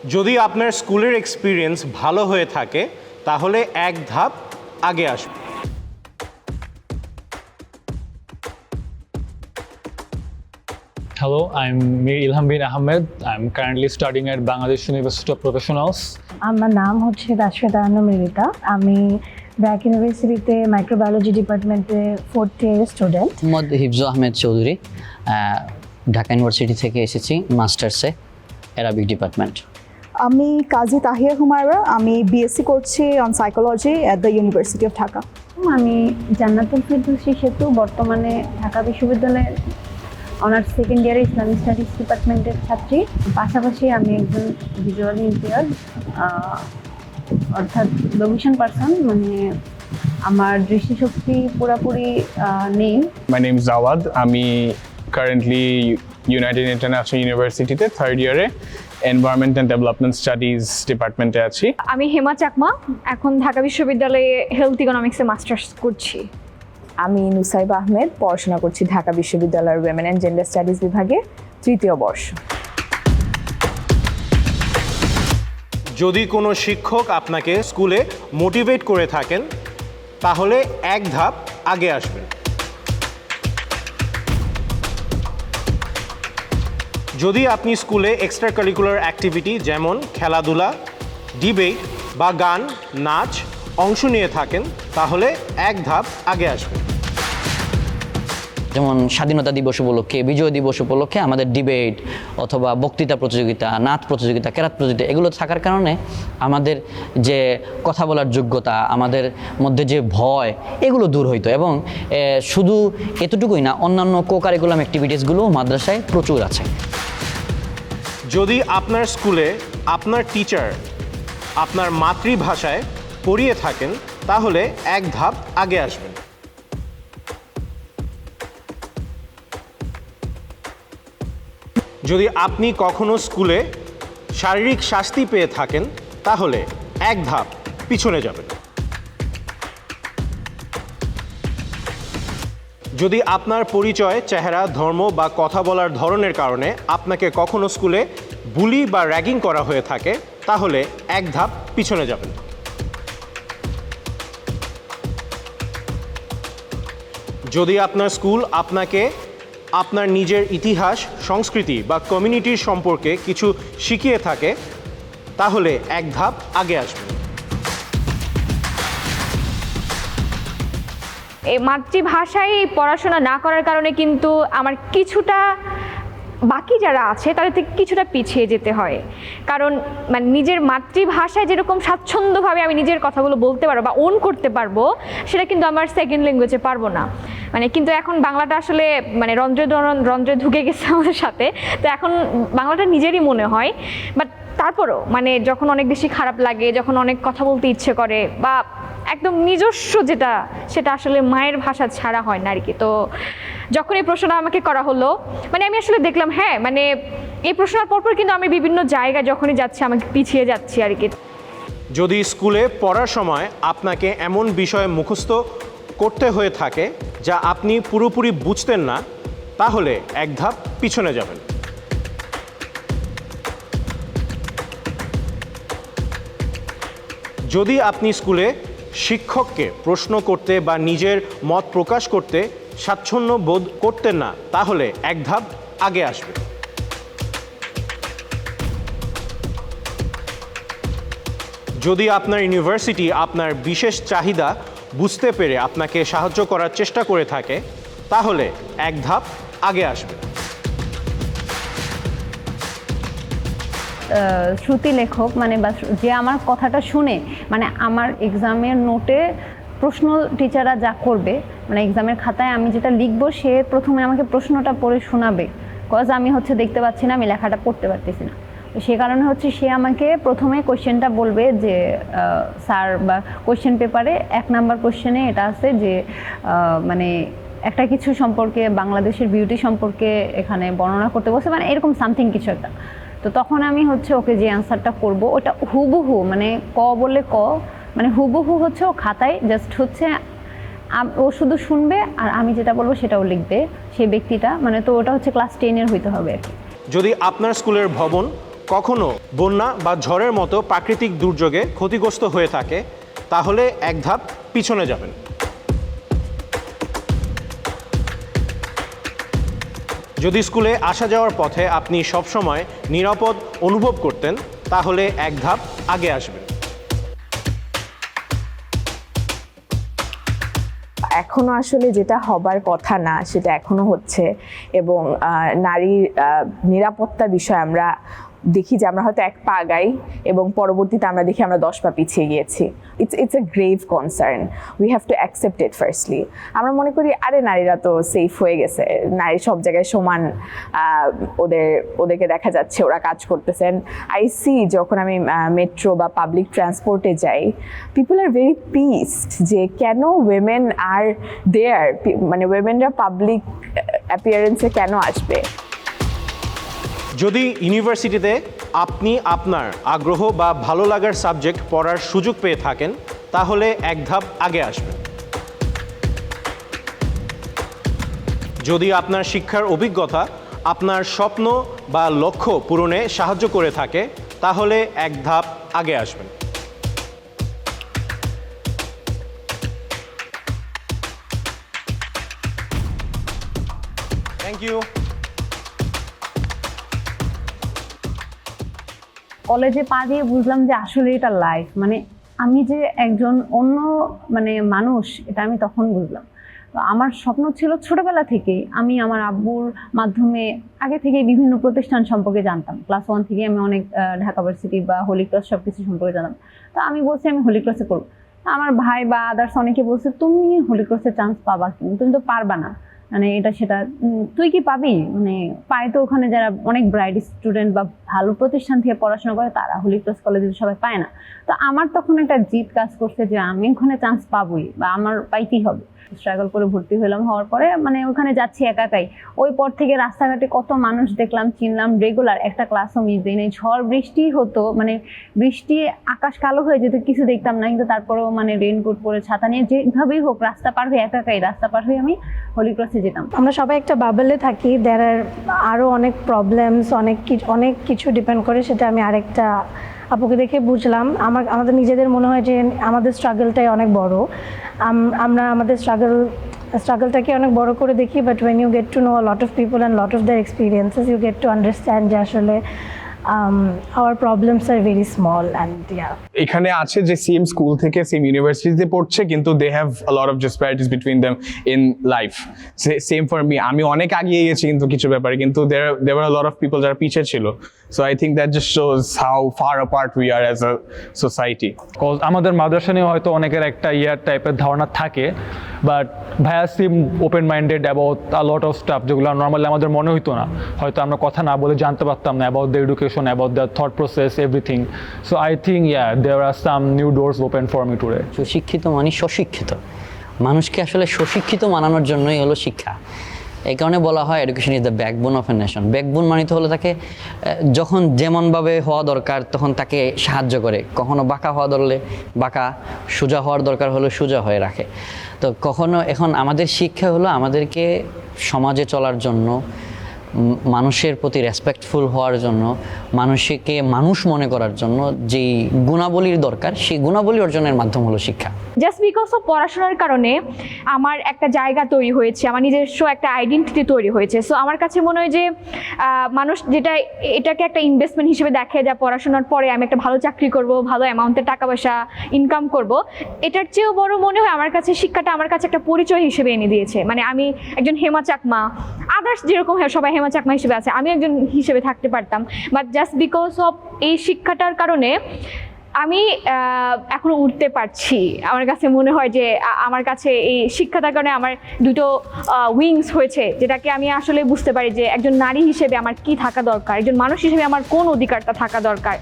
যদি আপনার স্কুলের এক্সপিরিয়েন্স ভালো হয়ে থাকে তাহলে এক ধাপ আগে আসবে। Hello, I'm Mir Ilham bin Ahmed. I'm currently studying at Bangladesh University of Professionals. আমার নাম হচ্ছে দাশরথা মৃতা। আমি ব্র্যাক ইউনিভার্সিটিতে মাইক্রোবায়োলজি ডিপার্টমেন্টে 4th year student. Mohammad Hifzu Ahmed Chowdhury, Dhaka university থেকে এসেছি মাস্টার্সে, অ্যারাবিক ডিপার্টমেন্ট। আমি কাজী তাহিয়া হুমায়রা, আমি বিএসসি করছি on psychology at the university of Dhaka. আমি জান্নাতুল ফেরদৌসী সেতু, বর্তমানে ঢাকা বিশ্ববিদ্যালয়ের অনার্স সেকেন্ড ইয়ারে ইসলামিক স্টাডিজ ডিপার্টমেন্টের ছাত্রী। পাশাপাশি আমি একজন ভিজুয়াল ইম্পেয়ার্ড, অর্থাৎ লো ভিশন পারসন, মানে আমার দৃষ্টিশক্তি পুরোপুরি নেই। My name is Zawad. আমি currently United International University-তে থার্ড ইয়ারে এনভায়রনমেন্ট অ্যান্ড ডেভেলপমেন্ট স্টাডিজ ডিপার্টমেন্টে আছি। আমি হেমা চাকমা, এখন ঢাকা বিশ্ববিদ্যালয়ে হেলথ ইকোনমিক্সে মাস্টার্স করছি। আমি নুসাইবা আহমেদ, পড়াশোনা করছি ঢাকা বিশ্ববিদ্যালয়ের উইমেন অ্যান্ড জেন্ডার স্টাডিজ বিভাগে, 3য় বর্ষ। যদি কোনো শিক্ষক আপনাকে স্কুলে মোটিভেট করে থাকেন তাহলে এক ধাপ আগে আসবেন। যদি আপনি স্কুলে এক্সট্রা কারিকুলার অ্যাক্টিভিটি যেমন খেলাধুলা, ডিবেট বা গান, নাচ অংশ নিয়ে থাকেন তাহলে এক ধাপ আগে আসবেন। যেমন স্বাধীনতা দিবস উপলক্ষে, বিজয় দিবস উপলক্ষে আমাদের ডিবেট অথবা বক্তৃতা প্রতিযোগিতা, নাচ প্রতিযোগিতা, কেরাত প্রতিযোগিতা এগুলো থাকার কারণে আমাদের যে কথা বলার যোগ্যতা, আমাদের মধ্যে যে ভয়, এগুলো দূর হইতো। এবং শুধু এতটুকুই না, অন্যান্য কো-কারিকুলাম অ্যাক্টিভিটিসগুলোও মাদ্রাসায় প্রচুর আছে। যদি আপনার স্কুলে আপনার টিচার আপনার মাতৃভাষায় পড়িয়ে থাকেন তাহলে এক ধাপ আগে আসবেন। যদি আপনি কখনো স্কুলে শারীরিক শাস্তি পেয়ে থাকেন তাহলে এক ধাপ পিছনে যাবেন। যদি আপনার পরিচয়, চেহারা, ধর্ম বা কথা বলার ধরনের কারণে আপনাকে কখনো স্কুলে বুলি বা র্যাগিং করা হয়ে থাকে তাহলে এক ধাপ পিছনে যাবেন। যদি আপনার স্কুল আপনাকে আপনার নিজের ইতিহাস, সংস্কৃতি বা কমিউনিটির সম্পর্কে কিছু শিখিয়ে থাকে তাহলে এক ধাপ আগে আসবেন। এই মাতৃভাষায় পড়াশোনা না করার কারণে কিন্তু আমার কিছুটা, বাকি যারা আছে তাদের থেকে কিছুটা পিছিয়ে যেতে হয়। কারণ মানে নিজের মাতৃভাষায় যেরকম স্বাচ্ছন্দ্যভাবে আমি নিজের কথাগুলো বলতে পারবো বা ওন করতে পারবো, সেটা কিন্তু আমার সেকেন্ড ল্যাঙ্গুয়েজে পারবো না। মানে কিন্তু এখন বাংলাটা আসলে মানে রন্ধ্রে ঢুকে গেছে আমাদের সাথে, তো এখন বাংলাটা নিজেরই মনে হয়। বাট তারপরও মানে যখন অনেক বেশি খারাপ লাগে, যখন অনেক কথা বলতে ইচ্ছে করে বা একদম নিজস্ব যেটা, সেটা আসলে মায়ের ভাষা ছাড়া হয় না আর কি। তো যখন এই প্রশ্নটা আমাকে করা হলো, মানে আমি আসলে দেখলাম হ্যাঁ, মানে এই প্রশ্নের পরপর কিন্তু আমি বিভিন্ন জায়গায় যখনই যাচ্ছি আমাকে পিছিয়ে যাচ্ছি আর কি। যদি স্কুলে পড়ার সময় আপনাকে এমন বিষয় মুখস্থ করতে হয়ে থাকে যা আপনি পুরোপুরি বুঝতেন না তাহলে এক ধাপ পিছনে যাবেন। যদি আপনি স্কুলে শিক্ষককে প্রশ্ন করতে বা নিজের মত প্রকাশ করতে স্বাচ্ছন্দ্য বোধ করতেন না তাহলে এক ধাপ আগে আসবে। যদি আপনার ইউনিভার্সিটি আপনার বিশেষ চাহিদা বুঝতে পেরে আপনাকে সাহায্য করার চেষ্টা করে থাকে তাহলে এক ধাপ আগে আসবে। শ্রুতি লেখক, মানে বা যে আমার কথাটা শুনে, মানে আমার এক্সামের নোটে প্রশ্ন টিচাররা যা করবে, মানে এক্সামের খাতায় আমি যেটা লিখবো, সে প্রথমে আমাকে প্রশ্নটা পড়ে শোনাবে। কজ আমি দেখতে পাচ্ছি না, আমি লেখাটা পড়তে পারতেছি না। তো সে কারণে সে আমাকে প্রথমে কোয়েশ্চেনটা বলবে যে স্যার, বা কোয়েশ্চেন পেপারে 1 নাম্বার কোয়েশ্চেনে এটা আছে যে মানে একটা কিছু সম্পর্কে, বাংলাদেশের বিউটি সম্পর্কে এখানে বর্ণনা করতে বলছে, মানে এরকম সামথিং কিছু একটা। তো তখন আমি ওকে যে অ্যান্সারটা করব ওটা হুবহু, মানে ক বলে ক, মানে হুবহু ও খাতায় জাস্ট ও শুধু শুনবে আর আমি যেটা বলবো সেটাও লিখবে সেই ব্যক্তিটা। মানে তো ওটা ক্লাস 10-এর হইতে হবে আর কি। যদি আপনার স্কুলের ভবন কখনো বন্যা বা ঝড়ের মতো প্রাকৃতিক দুর্যোগে ক্ষতিগ্রস্ত হয়ে থাকে, তাহলে এক ধাপ পিছনে যাবেন। যদি স্কুলে আসা যাওয়ার পথে আপনি সবসময় নিরাপদ অনুভব করতেন, তাহলে এক ধাপ আগে আসবেন। এখনো আসলে যেটা হবার কথা না সেটা এখনো হচ্ছে, এবং নারীর নিরাপত্তা বিষয়ে আমরা দেখি যে আমরা হয়তো এক পা আগাই এবং পরবর্তীতে আমরা দেখি আমরা 10 পা পিছিয়ে গিয়েছি। It's a grave concern, we have to accept it firstly. আমরা মনে করি আরে নারীরা তো সেফ হয়ে গেছে, নারী সব জায়গায় সমান, ওদেরকে দেখা যাচ্ছে ওরা কাজ করতেছেন। আই সি যখন আমি মেট্রো বা পাবলিক ট্রান্সপোর্টে যাই, পিপল আর ভেরি পিসড যে কেন উইমেন আর দেয়ার, মানে উইমেনরা পাবলিক অ্যাপিয়ারেন্সে কেন আসবে। যদি ইউনিভার্সিটিতে আপনি আপনার আগ্রহ বা ভালো লাগার সাবজেক্ট পড়ার সুযোগ পেয়ে থাকেন, তাহলে এক ধাপ আগে আসবেন। যদি আপনার শিক্ষার অভিজ্ঞতা আপনার স্বপ্ন বা লক্ষ্য পূরণে সাহায্য করে থাকে, তাহলে এক ধাপ আগে আসবেন। Thank you. কলেজে পা দিয়ে বুঝলাম যে আসলে এটা লাইফ, মানে আমি যে একজন অন্য মানে মানুষ, এটা আমি তখন বুঝলাম। তো আমার স্বপ্ন ছিল ছোটবেলা থেকেই, আমি আমার আব্বুর মাধ্যমে আগে থেকেই বিভিন্ন প্রতিষ্ঠান সম্পর্কে জানতাম। ক্লাস 1 থেকে আমি অনেক ঢাকা ভার্সিটি বা হোলি ক্রস সব কিছু সম্পর্কে জানতাম। তো আমি বলছি আমি হোলি ক্রসে করবো। আমার ভাই বা আদার্স অনেকে বলছে তুমি হোলি ক্রসে চান্স পাবা, কিন্তু তুমি তো পারবা না, মানে এটা সেটা তুই কি পাবি, মানে পায় তো ওখানে যারা অনেক ব্রাইট স্টুডেন্ট বা ভালো প্রতিষ্ঠান থেকে পড়াশোনা করে, তারা হোলি ক্রস কলেজে সবাই পায় না। তো আমার তখন একটা জিদ কাজ করছে যে আমি ওখানে চান্স পাবোই বা আমার পাইতেই হবে। স্ট্রাগল করে ভর্তি হলাম, হওয়ার পরে মানে ওখানে যাচ্ছি একাই। ওই পর থেকে রাস্তাঘাটে কত মানুষ দেখলাম, চিনলাম, রেগুলার একটা ক্লাসও মিস দিই নাই। ঝড় বৃষ্টি হতো, মানে বৃষ্টি আকাশ কালো হয়ে যেত, কিছু দেখতাম না, কিন্তু তারপরেও মানে রেইনকোট পরে ছাতা নিয়ে যেভাবেই হোক রাস্তা পার হয়ে একাই রাস্তা পার হয়ে আমি হোলি ক্রসে যেতাম। আমরা সবাই একটা বাবলে থাকি, দেয়ার আর আরও অনেক প্রবলেমস, অনেক কিছু ডিপেন্ড করে, সেটা আমি আরেকটা আপুকে দেখে বুঝলাম। আমাদের নিজেদের মনে হয় যে আমাদের স্ট্রাগলটাই অনেক বড়, আমরা আমাদের স্ট্রাগলটাকে অনেক বড় করে দেখি, but when you get to know a lot of people and lot of their experiences, you get to understand যে আসলে our problems are very small and yeah. এখানে আছে যে সেম স্কুল থেকে সেম ইউনিভার্সিটিতে পড়ছে, কিন্তু they have a lot of disparities between them in life. Same for me, আমি অনেক আগিয়ে গেছি কিন্তু কিছু ব্যাপারে, কিন্তু there were a lot of people যারা পিছিয়ে ছিল। So I think that just shows how far apart we are as a society. আমাদের মাদ্রাসা নিয়ে হয়তো অনেকের একটা টাইপের ধারণা থাকে, বাট ভাইয়া seem open minded about a lot of stuff, যেগুলো নর্মালি আমাদের মনে হইতো না, হয়তো আমরা কথা না বলে জানতে পারতাম না about the education, about the thought process, everything. So I think there are some new doors open for me today. সুশিক্ষিত মানে সশিক্ষিত, মানুষকে আসলে সশিক্ষিত বানানোর জন্যই হলো শিক্ষা। এই কারণে বলা হয় education is the backbone of a nation. Backbone মানে তো হলো তাকে যখন যেমনভাবে হওয়া দরকার তখন তাকে সাহায্য করে, কখনো বাঁকা হওয়া ধরলে বাঁকা, সোজা হওয়ার দরকার হলে সোজা হয়ে রাখে। তো কখনো এখন আমাদের শিক্ষা হলো আমাদেরকে সমাজে চলার জন্য, মানুষের প্রতি রেসপেক্টফুল হওয়ার জন্য, মানুষকে মানুষ মনে করার জন্য যেই গুণাবলীর দরকার, সেই গুণাবলী অর্জনের মাধ্যম হলো শিক্ষা। জাস্ট বিকজ অফ পড়াশোনার কারণে আমার একটা জায়গা তৈরি হয়েছে, আমার নিজস্ব একটা আইডেন্টিটি তৈরি হয়েছে। সো আমার কাছে মনে হয় যে মানুষ এটাকে একটা ইনভেস্টমেন্ট হিসেবে দেখে, যা পড়াশোনার পরে আমি একটা ভালো চাকরি করব, ভালো অ্যামাউন্টের টাকা পয়সা ইনকাম করব, এটার চেয়েও বড় মনে হয় আমার কাছে শিক্ষাটা আমার কাছে একটা পরিচয় হিসেবে এনে দিয়েছে। মানে আমি একজন হেমা চাকমা, আদার্স যেরকম সবাই হেমা চাকমা হিসেবে আছে, আমি একজন হিসেবে থাকতে পারতাম, বাট জাস্ট বিকজ অফ এই শিক্ষাটার কারণে আমি এখনো উঠতে পারছি। আমার কাছে মনে হয় যে আমার কাছে এই শিক্ষাটার কারণে আমার দুটো উইংস হয়েছে, যেটাকে আমি আসলে বুঝতে পারি যে একজন নারী হিসেবে আমার কি থাকা দরকার, একজন মানুষ হিসেবে আমার কোন অধিকারটা থাকা দরকার।